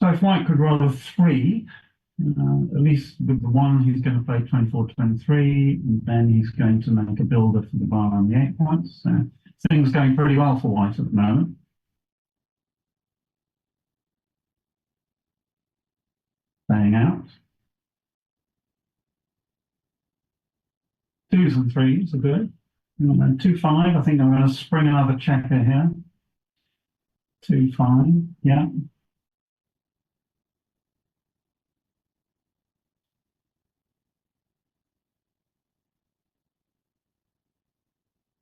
So if White could roll a 3, at least with the 1, he's going to play 24-23, and then he's going to make a builder for the bar on the 8 points. So things going pretty well for White at the moment. Staying out. 2s and 3s are good. 2-5, I think I'm going to spring another checker here. 2-5, yeah.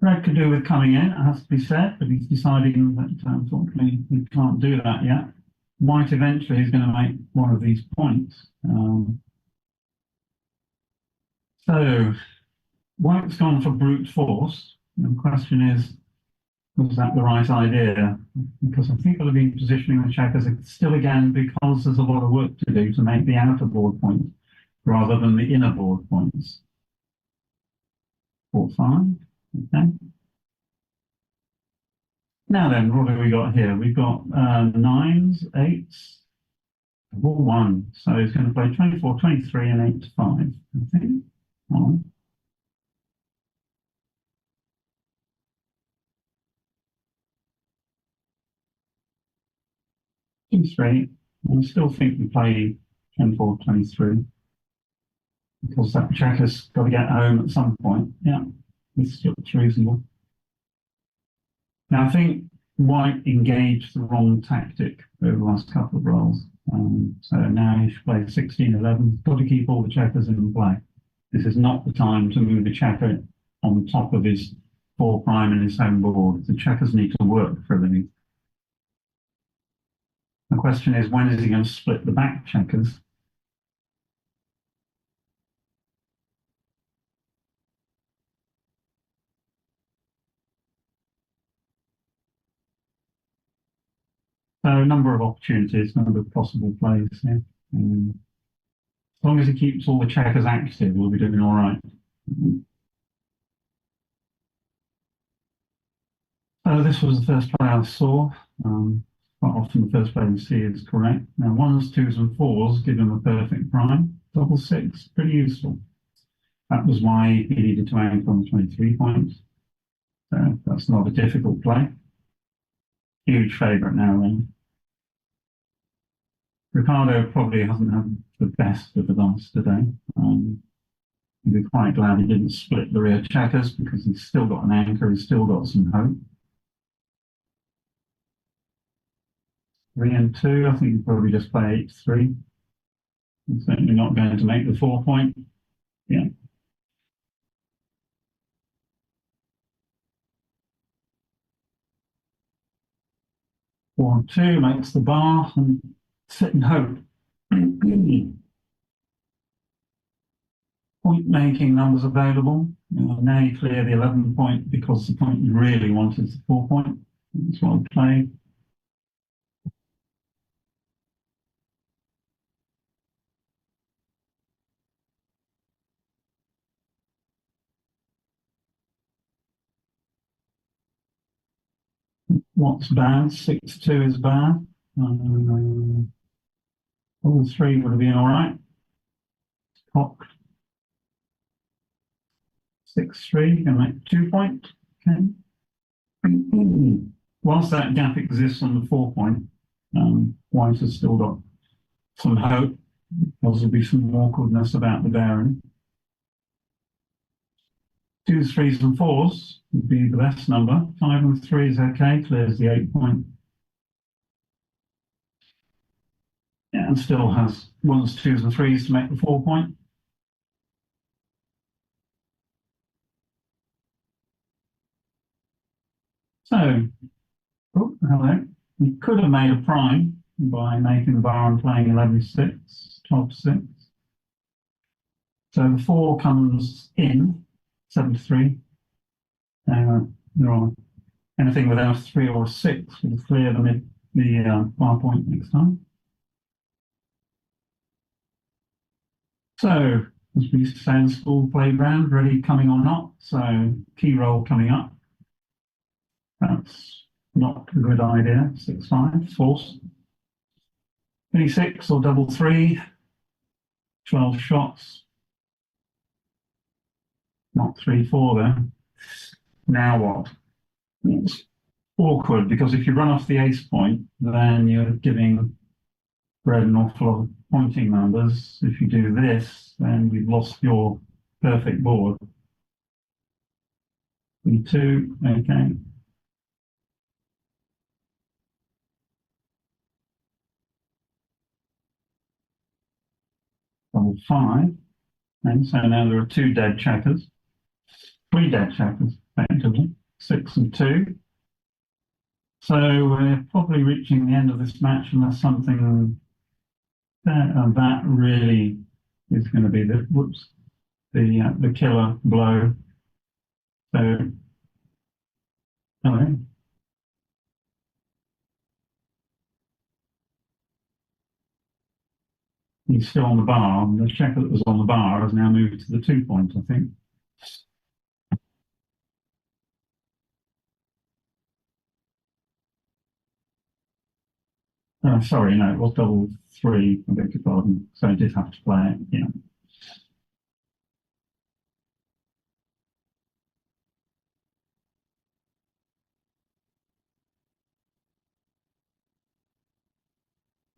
Red could do with coming in, it has to be said, but he's deciding that unfortunately he can't do that yet. White eventually is going to make one of these points. So White's gone for brute force. And the question is, was that the right idea? Because I think it'll be positioning the checkers still again because there's a lot of work to do to make the outer board point rather than the inner board points. 4-5, okay. Now then, what have we got here? We've got 9s, 8s, Ball one. So he's going to play 24, 23, and 8 to 5, I think. Oh, 23. I still think we play 24, 23 because that checker's got to get home at some point. Yeah, this looks reasonable. Now, I think White engaged the wrong tactic over the last couple of rolls. So now he should play 16, 11. Got to keep all the checkers in play. This is not the time to move the checker on top of his 4 prime in his home board. The checkers need to work for a living. The question is, when is he going to split the back checkers? So a number of opportunities, a number of possible plays here. As long as he keeps all the checkers active, we'll be doing all right. So this was the first play I saw. Quite often the first play you see is correct. Now ones, twos, and fours give him a perfect prime. Double six, pretty useful. That was why he needed to anchor on 23 points. So that's not a difficult play. Huge favourite now then. Ricardo probably hasn't had the best of the dice today. He'd be quite glad he didn't split the rear checkers because he's still got an anchor, he's still got some hope. 3 and 2, I think he'd probably just play 8-3. He's certainly not going to make the 4 point. Yeah. Four and two makes the bar and sit and hope. Point making numbers available. Now you clear the 11 point because the point you really want is the 4 point. That's what I played. What's bad? 6-2 is bad. All three would have been all right. Cocked. 6-3, can make 2 point. Okay. Whilst that gap exists on the 4 point, White has still got some hope. There'll be some awkwardness about the bearing. 2s, 3s, and 4s would be the best number. 5 and 3 is okay, clears the 8 point. Yeah, and still has 1s, 2s, and 3s to make the 4 point. So, oh, hello. We could have made a prime by making the bar and playing 11-6, 12-6. So the 4 comes in, 7-3. Anything without a 3 or a 6 will clear the bar point next time. So, as we used to say in the school playground, ready, coming or not. So, key roll coming up. That's not a good idea. 6-5, force. 26 or double 3, 12 shots. Not 3-4 then. Now what? It's awkward because if you run off the ace point, then you're giving Red an awful lot of pointing numbers. If you do this, then you've lost your perfect board. E2, okay. Double 5. And so now there are 2 dead checkers. 3 dead checkers, effectively. 6 and 2. So we're probably reaching the end of this match unless something that really is going to be the killer blow. So, hello. He's still on the bar. The checker that was on the bar has now moved to the 2 point, I think. Sorry, no, it was double three, I beg your pardon. So I did have to play it, yeah.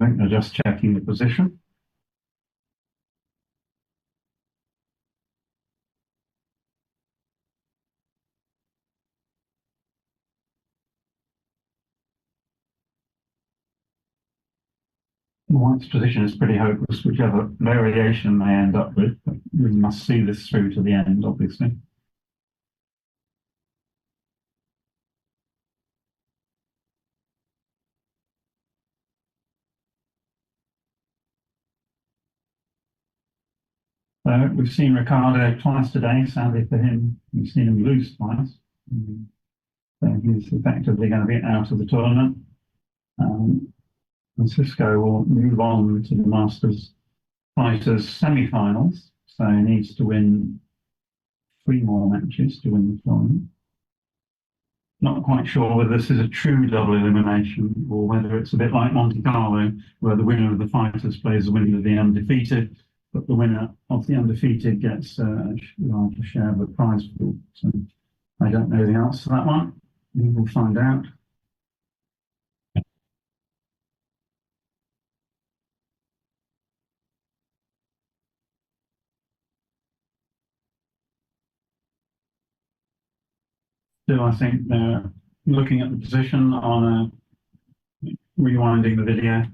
I think they're just checking the position. The White's position is pretty hopeless, whichever variation they end up with. But we must see this through to the end, obviously. We've seen Ricardo twice today, sadly for him. We've seen him lose twice. So he's effectively going to be out of the tournament. Um, Francisco will move on to the Masters Fighters semi-finals, so he needs to win three more matches to win the tournament. Not quite sure whether this is a true double elimination or whether it's a bit like Monte Carlo, where the winner of the fighters plays the winner of the undefeated, but the winner of the undefeated gets a larger share of the prize pool. So I don't know the answer to that one. We will find out. Still, I think they're looking at the position on rewinding the video.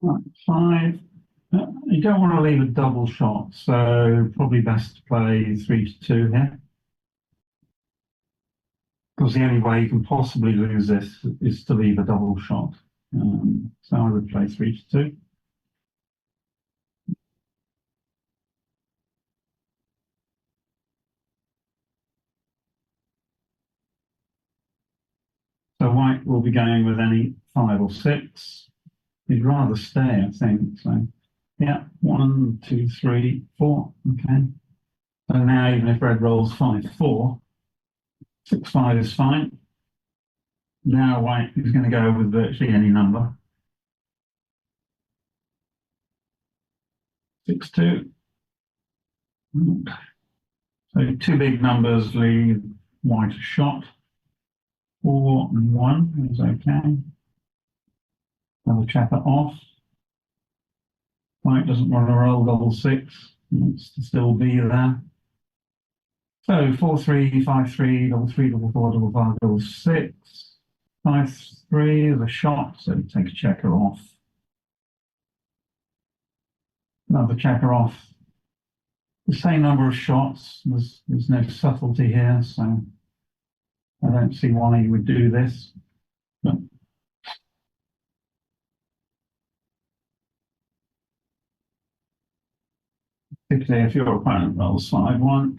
Right, five. You don't want to leave a double shot, so probably best to play 3-2 here. Because the only way you can possibly lose this is to leave a double shot. So I would play 3-2. So White will be going with any 5 or 6. He'd rather stay, I think. So yeah, 1, 2, 3, 4. Okay. So now even if Red rolls 5-4, 6-5 is fine. Now White is going to go with virtually any number. 6-2. So two big numbers leave White a shot. 4 and 1 is okay. Double checker off. White doesn't want to roll double 6. He wants to still be there. So 4-3, 5-3, double 3, double 4, double 5, double 6. 5-3 is a shot, so take a checker off. Another checker off. The same number of shots. There's no subtlety here, so I don't see why you would do this. But particularly if your opponent rolls 5-1.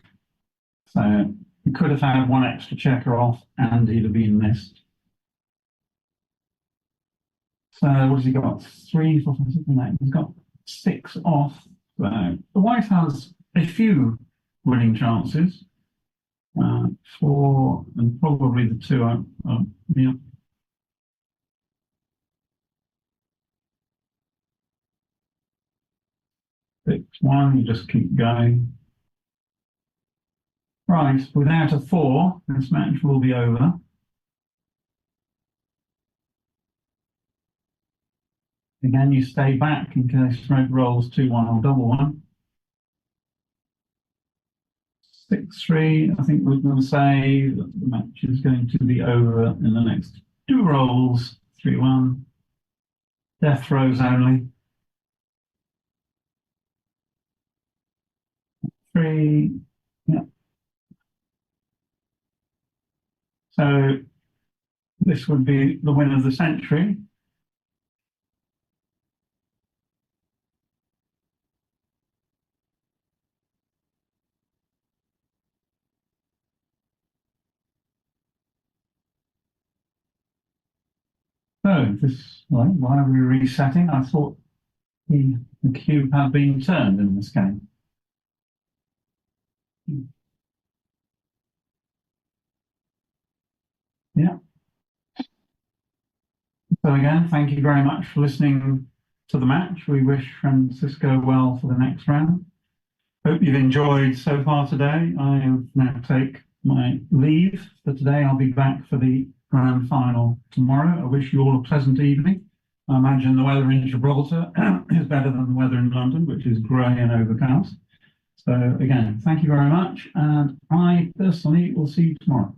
So you could have had one extra checker off and he'd have been missed. So what has he got? 3, 4, 5, 6, 8. He's got 6 off. So the White has a few winning chances. 4 and probably the 2 yeah. 6-1, you just keep going. Right, without a 4, this match will be over. Again, you stay back in case Red rolls 2-1 or double 1. 6-3, I think we're going to say that the match is going to be over in the next 2 rolls. 3-1. Death throws only. 3. Yeah. So this would be the win of the century. So this Well, why are we resetting? I thought the cube had been turned in this game. Yeah. So again, thank you very much for listening to the match. We wish Francisco well for the next round. Hope you've enjoyed so far today. I have now take my leave for today. I'll be back for the grand final tomorrow. I wish you all a pleasant evening. I imagine the weather in Gibraltar is better than the weather in London, which is grey and overcast. So again, thank you very much. And I personally will see you tomorrow.